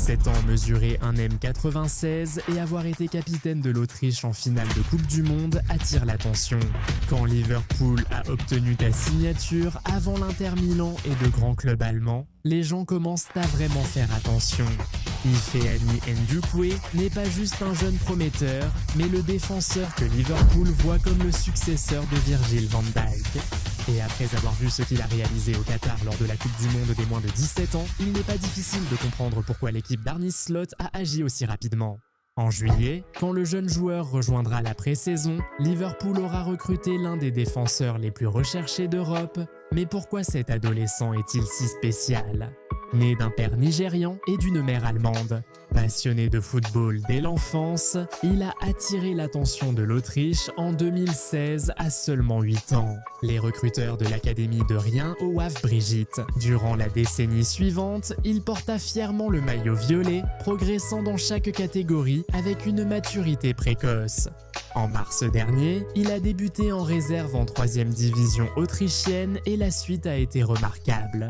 17 ans, mesurer 1m96 et avoir été capitaine de l'Autriche en finale de Coupe du Monde attire l'attention. Quand Liverpool a obtenu ta signature avant l'Inter Milan et de grands clubs allemands, les gens commencent à vraiment faire attention. Ifeani Ndukwe n'est pas juste un jeune prometteur, mais le défenseur que Liverpool voit comme le successeur de Virgil van Dijk. Et après avoir vu ce qu'il a réalisé au Qatar lors de la Coupe du Monde des moins de 17 ans, il n'est pas difficile de comprendre pourquoi l'équipe d'Arne Slot a agi aussi rapidement. En juillet, quand le jeune joueur rejoindra la pré-saison, Liverpool aura recruté l'un des défenseurs les plus recherchés d'Europe. Mais pourquoi cet adolescent est-il si spécial ? Né d'un père nigérian et d'une mère allemande, passionné de football dès l'enfance, il a attiré l'attention de l'Autriche en 2016 à seulement 8 ans. Les recruteurs de l'académie de Rien au WAF Brigitte. Durant la décennie suivante, il porta fièrement le maillot violet, progressant dans chaque catégorie avec une maturité précoce. En mars dernier, il a débuté en réserve en 3e division autrichienne et la suite a été remarquable.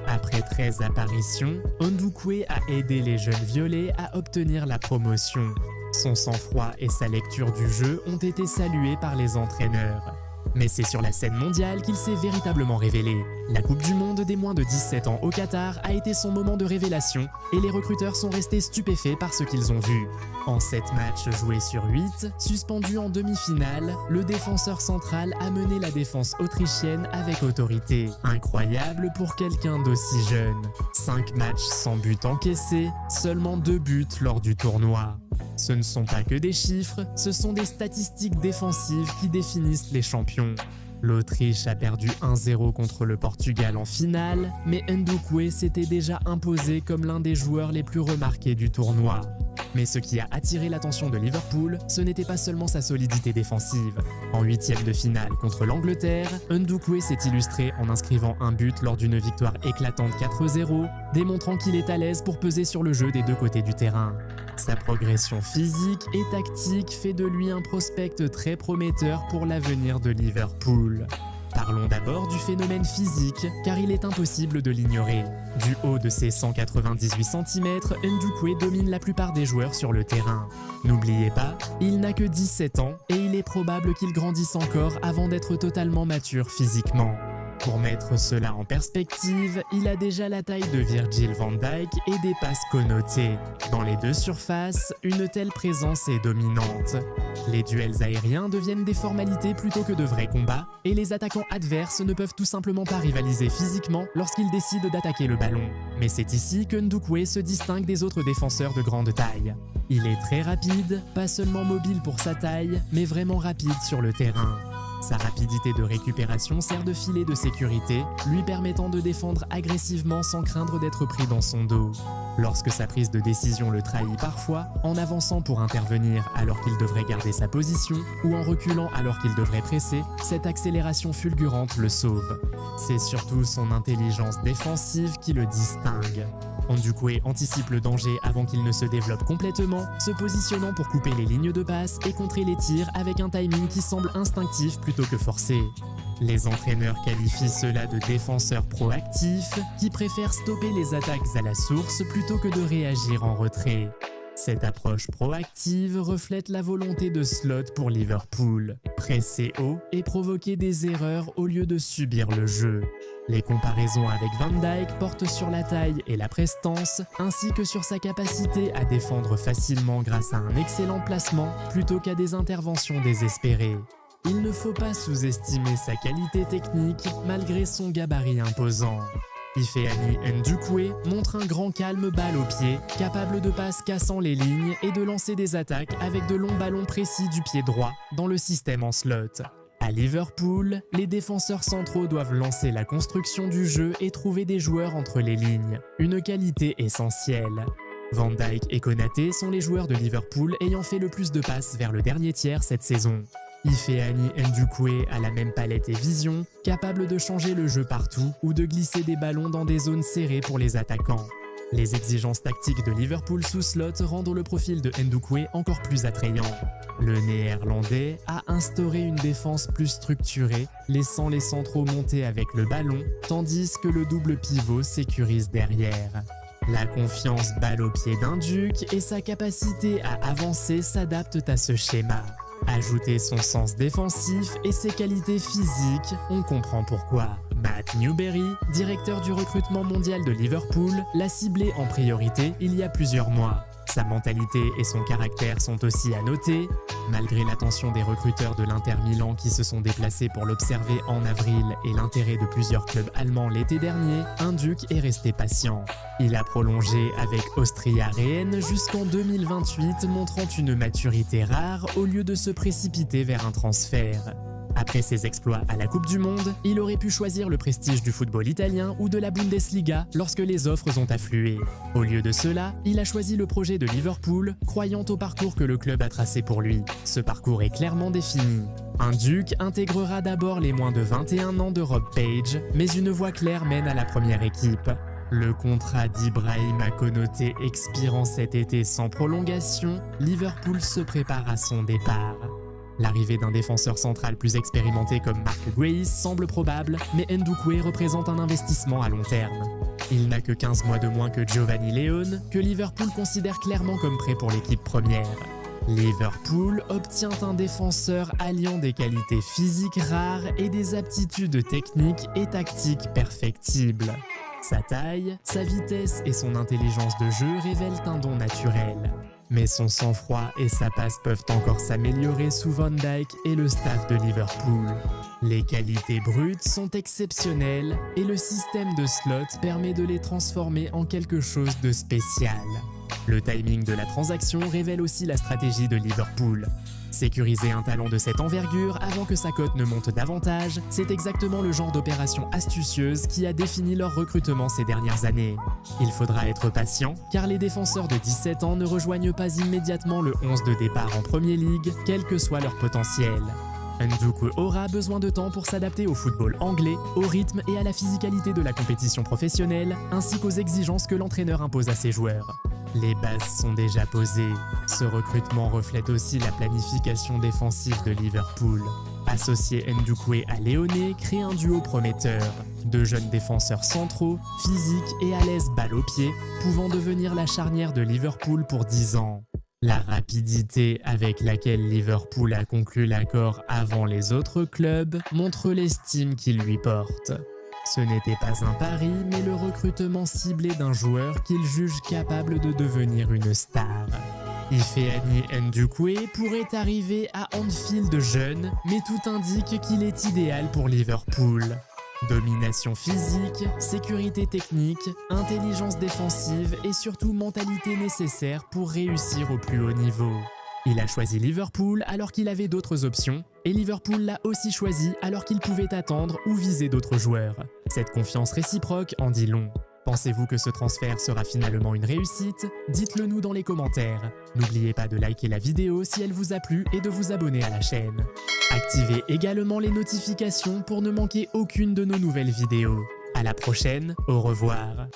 Après 13 apparitions, Ndukwe a aidé les jeunes violets à obtenir la promotion. Son sang-froid et sa lecture du jeu ont été salués par les entraîneurs. Mais c'est sur la scène mondiale qu'il s'est véritablement révélé. La Coupe du Monde des moins de 17 ans au Qatar a été son moment de révélation et les recruteurs sont restés stupéfaits par ce qu'ils ont vu. En 7 matchs joués sur 8, suspendu en demi-finale, le défenseur central a mené la défense autrichienne avec autorité. Incroyable pour quelqu'un d'aussi jeune. 5 matchs sans but encaissé, seulement 2 buts lors du tournoi. Ce ne sont pas que des chiffres, ce sont des statistiques défensives qui définissent les champions. L'Autriche a perdu 1-0 contre le Portugal en finale, mais Ndukwe s'était déjà imposé comme l'un des joueurs les plus remarqués du tournoi. Mais ce qui a attiré l'attention de Liverpool, ce n'était pas seulement sa solidité défensive. En 8e de finale contre l'Angleterre, Ndukwe s'est illustré en inscrivant un but lors d'une victoire éclatante 4-0, démontrant qu'il est à l'aise pour peser sur le jeu des deux côtés du terrain. Sa progression physique et tactique fait de lui un prospect très prometteur pour l'avenir de Liverpool. Parlons d'abord du phénomène physique, car il est impossible de l'ignorer. Du haut de ses 198 cm, Ndukwe domine la plupart des joueurs sur le terrain. N'oubliez pas, il n'a que 17 ans et il est probable qu'il grandisse encore avant d'être totalement mature physiquement. Pour mettre cela en perspective, il a déjà la taille de Virgil van Dijk et des passes connotées. Dans les deux surfaces, une telle présence est dominante. Les duels aériens deviennent des formalités plutôt que de vrais combats, et les attaquants adverses ne peuvent tout simplement pas rivaliser physiquement lorsqu'ils décident d'attaquer le ballon. Mais c'est ici que Ndukwe se distingue des autres défenseurs de grande taille. Il est très rapide, pas seulement mobile pour sa taille, mais vraiment rapide sur le terrain. Sa rapidité de récupération sert de filet de sécurité, lui permettant de défendre agressivement sans craindre d'être pris dans son dos. Lorsque sa prise de décision le trahit parfois, en avançant pour intervenir alors qu'il devrait garder sa position, ou en reculant alors qu'il devrait presser, cette accélération fulgurante le sauve. C'est surtout son intelligence défensive qui le distingue. Ndukwe anticipe le danger avant qu'il ne se développe complètement, se positionnant pour couper les lignes de passe et contrer les tirs avec un timing qui semble instinctif plutôt que forcé. Les entraîneurs qualifient cela de défenseurs proactifs qui préfèrent stopper les attaques à la source plutôt que de réagir en retrait. Cette approche proactive reflète la volonté de Slot pour Liverpool, presser haut et provoquer des erreurs au lieu de subir le jeu. Les comparaisons avec Van Dijk portent sur la taille et la prestance, ainsi que sur sa capacité à défendre facilement grâce à un excellent placement plutôt qu'à des interventions désespérées. Il ne faut pas sous-estimer sa qualité technique malgré son gabarit imposant. Ifeani Ndukwe montre un grand calme balle au pied, capable de passes cassant les lignes et de lancer des attaques avec de longs ballons précis du pied droit dans le système en slot. À Liverpool, les défenseurs centraux doivent lancer la construction du jeu et trouver des joueurs entre les lignes, une qualité essentielle. Van Dijk et Konaté sont les joueurs de Liverpool ayant fait le plus de passes vers le dernier tiers cette saison. Ifeani Ndukwe a la même palette et vision, capable de changer le jeu partout ou de glisser des ballons dans des zones serrées pour les attaquants. Les exigences tactiques de Liverpool sous Slot rendent le profil de Ndukwe encore plus attrayant. Le Néerlandais a instauré une défense plus structurée, laissant les centraux monter avec le ballon, tandis que le double pivot sécurise derrière. La confiance balle au pied d'un duc et sa capacité à avancer s'adaptent à ce schéma. Ajoutez son sens défensif et ses qualités physiques, on comprend pourquoi. Matt Newberry, directeur du recrutement mondial de Liverpool, l'a ciblé en priorité il y a plusieurs mois. Sa mentalité et son caractère sont aussi à noter. Malgré l'attention des recruteurs de l'Inter Milan qui se sont déplacés pour l'observer en avril et l'intérêt de plusieurs clubs allemands l'été dernier, un duc est resté patient. Il a prolongé avec Austria Rennes jusqu'en 2028, montrant une maturité rare au lieu de se précipiter vers un transfert. Après ses exploits à la Coupe du Monde, il aurait pu choisir le prestige du football italien ou de la Bundesliga lorsque les offres ont afflué. Au lieu de cela, il a choisi le projet de Liverpool, croyant au parcours que le club a tracé pour lui. Ce parcours est clairement défini. Un duc intégrera d'abord les moins de 21 ans de Rob Page, mais une voie claire mène à la première équipe. Le contrat d'Ibrahima Konaté expirant cet été sans prolongation, Liverpool se prépare à son départ. L'arrivée d'un défenseur central plus expérimenté comme Mark Guehi semble probable, mais Ndoukoui représente un investissement à long terme. Il n'a que 15 mois de moins que Giovanni Leone, que Liverpool considère clairement comme prêt pour l'équipe première. Liverpool obtient un défenseur alliant des qualités physiques rares et des aptitudes techniques et tactiques perfectibles. Sa taille, sa vitesse et son intelligence de jeu révèlent un don naturel. Mais son sang-froid et sa passe peuvent encore s'améliorer sous Van Dijk et le staff de Liverpool. Les qualités brutes sont exceptionnelles et le système de slot permet de les transformer en quelque chose de spécial. Le timing de la transaction révèle aussi la stratégie de Liverpool. Sécuriser un talent de cette envergure avant que sa cote ne monte davantage, c'est exactement le genre d'opération astucieuse qui a défini leur recrutement ces dernières années. Il faudra être patient, car les défenseurs de 17 ans ne rejoignent pas immédiatement le 11 de départ en Premier League, quel que soit leur potentiel. Ndoukoui aura besoin de temps pour s'adapter au football anglais, au rythme et à la physicalité de la compétition professionnelle, ainsi qu'aux exigences que l'entraîneur impose à ses joueurs. Les bases sont déjà posées. Ce recrutement reflète aussi la planification défensive de Liverpool. Associer Ndoukoui à Léoné crée un duo prometteur. Deux jeunes défenseurs centraux, physiques et à l'aise balle au pied, pouvant devenir la charnière de Liverpool pour 10 ans. La rapidité avec laquelle Liverpool a conclu l'accord avant les autres clubs montre l'estime qu'ils lui portent. Ce n'était pas un pari, mais le recrutement ciblé d'un joueur qu'il juge capable de devenir une star. Ifeani Ndoukoui pourrait arriver à Anfield jeune, mais tout indique qu'il est idéal pour Liverpool. Domination physique, sécurité technique, intelligence défensive et surtout mentalité nécessaire pour réussir au plus haut niveau. Il a choisi Liverpool alors qu'il avait d'autres options, et Liverpool l'a aussi choisi alors qu'il pouvait attendre ou viser d'autres joueurs. Cette confiance réciproque en dit long. Pensez-vous que ce transfert sera finalement une réussite? Dites-le nous dans les commentaires. N'oubliez pas de liker la vidéo si elle vous a plu et de vous abonner à la chaîne. Activez également les notifications pour ne manquer aucune de nos nouvelles vidéos. À la prochaine, au revoir.